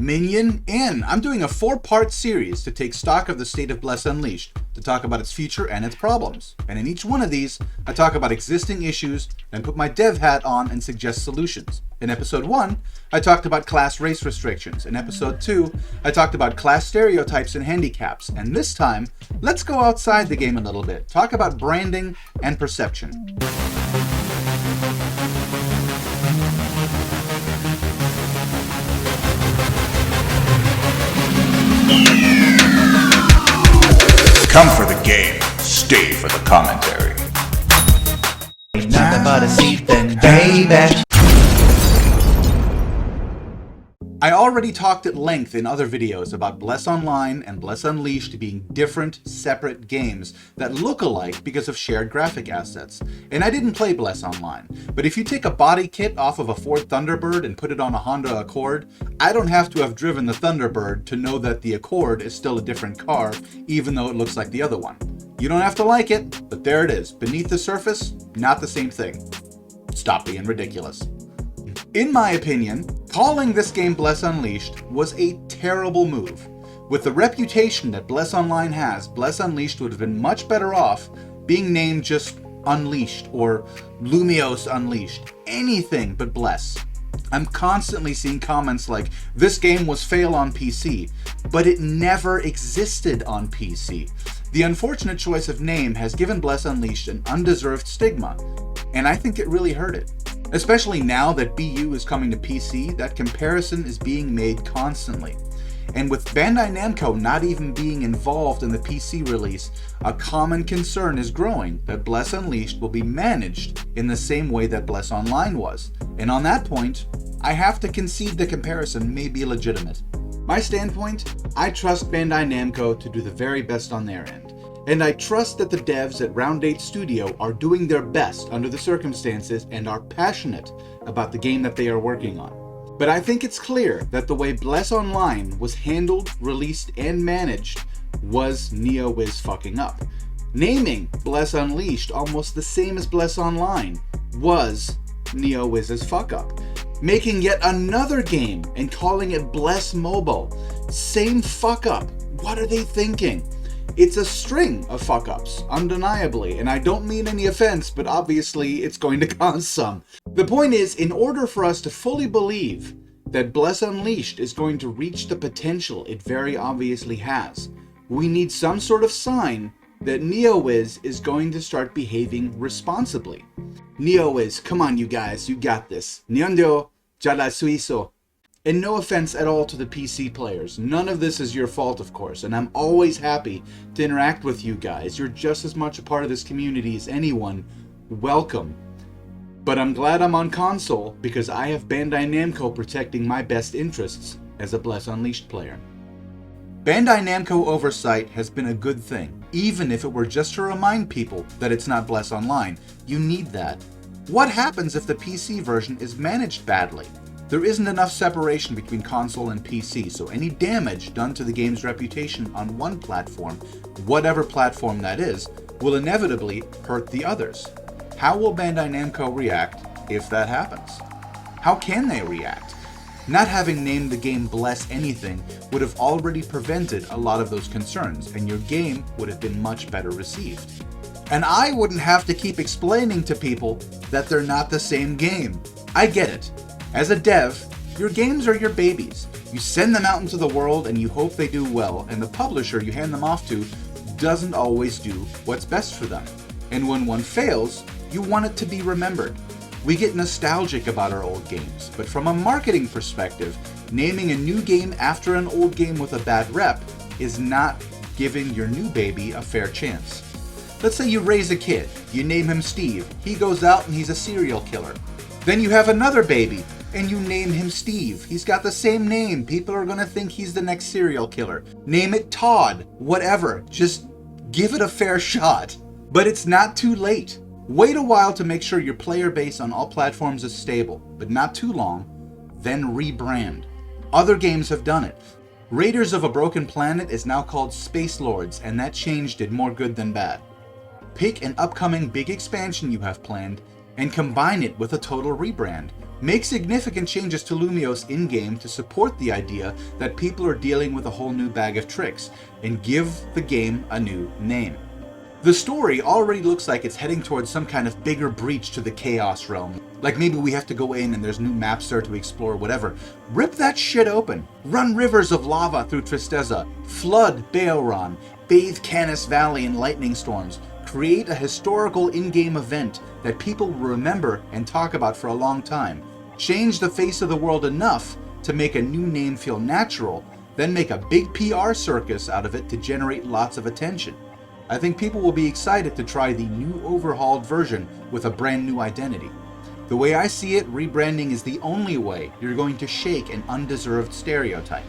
Minion in! I'm doing a 4-part series to take stock of the state of Bless Unleashed, to talk about its future and its problems. And in each one of these, I talk about existing issues, then put my dev hat on and suggest solutions. In episode 1, I talked about class race restrictions. In episode 2, I talked about class stereotypes and handicaps. And this time, let's go outside the game a little bit, talk about branding and perception. Come for the game, stay for the commentary. Ain't nothing but a seat then, baby. I already talked at length in other videos about Bless Online and Bless Unleashed being different, separate games that look alike because of shared graphic assets. And I didn't play Bless Online, but if you take a body kit off of a Ford Thunderbird and put it on a Honda Accord, I don't have to have driven the Thunderbird to know that the Accord is still a different car, even though it looks like the other one. You don't have to like it, but there it is. Beneath the surface, not the same thing. Stop being ridiculous. In my opinion, calling this game Bless Unleashed was a terrible move. With the reputation that Bless Online has, Bless Unleashed would have been much better off being named just Unleashed or Lumios Unleashed. Anything but Bless. I'm constantly seeing comments like, this game was fail on PC, but it never existed on PC. The unfortunate choice of name has given Bless Unleashed an undeserved stigma, and I think it really hurt it. Especially now that BU is coming to PC, that comparison is being made constantly. And with Bandai Namco not even being involved in the PC release, a common concern is growing that Bless Unleashed will be managed in the same way that Bless Online was. And on that point, I have to concede the comparison may be legitimate. My standpoint, I trust Bandai Namco to do the very best on their end. And I trust that the devs at Round 8 Studio are doing their best under the circumstances and are passionate about the game that they are working on. But I think it's clear that the way Bless Online was handled, released, and managed was NeoWiz fucking up. Naming Bless Unleashed almost the same as Bless Online was NeoWiz's fuck up. Making yet another game and calling it Bless Mobile, same fuck up. What are they thinking? It's a string of fuck-ups, undeniably, and I don't mean any offense, but obviously it's going to cause some. The point is, in order for us to fully believe that Bless Unleashed is going to reach the potential it very obviously has, we need some sort of sign that NeoWiz is going to start behaving responsibly. NeoWiz, come on you guys, you got this. Nihonryo, ja la suiso. And no offense at all to the PC players, none of this is your fault of course, and I'm always happy to interact with you guys. You're just as much a part of this community as anyone. Welcome. But I'm glad I'm on console because I have Bandai Namco protecting my best interests as a Bless Unleashed player. Bandai Namco oversight has been a good thing, even if it were just to remind people that it's not Bless Online. You need that. What happens if the PC version is managed badly? There isn't enough separation between console and PC, so any damage done to the game's reputation on one platform, whatever platform that is, will inevitably hurt the others. How will Bandai Namco react if that happens? How can they react? Not having named the game Bless anything would have already prevented a lot of those concerns, and your game would have been much better received. And I wouldn't have to keep explaining to people that they're not the same game. I get it. As a dev, your games are your babies. You send them out into the world and you hope they do well, and the publisher you hand them off to doesn't always do what's best for them. And when one fails, you want it to be remembered. We get nostalgic about our old games, but from a marketing perspective, naming a new game after an old game with a bad rep is not giving your new baby a fair chance. Let's say you raise a kid, you name him Steve, he goes out and he's a serial killer. Then you have another baby, and you name him Steve. He's got the same name. People are gonna think he's the next serial killer. Name it Todd, whatever. Just give it a fair shot. But it's not too late. Wait a while to make sure your player base on all platforms is stable, but not too long, then rebrand. Other games have done it. Raiders of a Broken Planet is now called Space Lords, and that change did more good than bad. Pick an upcoming big expansion you have planned, and combine it with a total rebrand. Make significant changes to Lumios in-game to support the idea that people are dealing with a whole new bag of tricks, and give the game a new name. The story already looks like it's heading towards some kind of bigger breach to the Chaos realm. Like maybe we have to go in and there's new maps there to explore, whatever. Rip that shit open. Run rivers of lava through Tristeza. Flood Beoron. Bathe Canis Valley in lightning storms. Create a historical in-game event that people will remember and talk about for a long time. Change the face of the world enough to make a new name feel natural, then make a big PR circus out of it to generate lots of attention. I think people will be excited to try the new overhauled version with a brand new identity. The way I see it, rebranding is the only way you're going to shake an undeserved stereotype.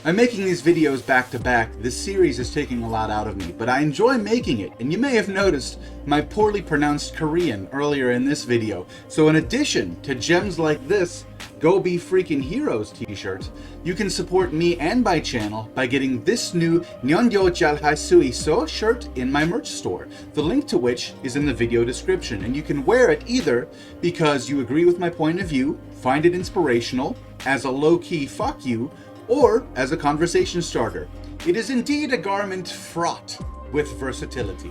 I'm making these videos back to back. This series is taking a lot out of me, but I enjoy making it, and you may have noticed my poorly pronounced Korean earlier in this video. So in addition to gems like this Go Be Freaking Heroes t-shirt, you can support me and my channel by getting this new Nyeongyo Jalhai Sui So shirt in my merch store, the link to which is in the video description, and you can wear it either because you agree with my point of view, find it inspirational, as a low-key fuck you, or as a conversation starter. It is indeed a garment fraught with versatility.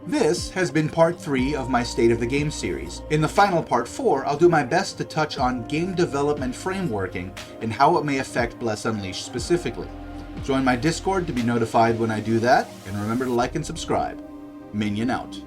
This has been part 3 of my State of the Game series. In the final part 4, I'll do my best to touch on game development frameworking and how it may affect Bless Unleashed specifically. Join my Discord to be notified when I do that, and remember to like and subscribe. Minion out.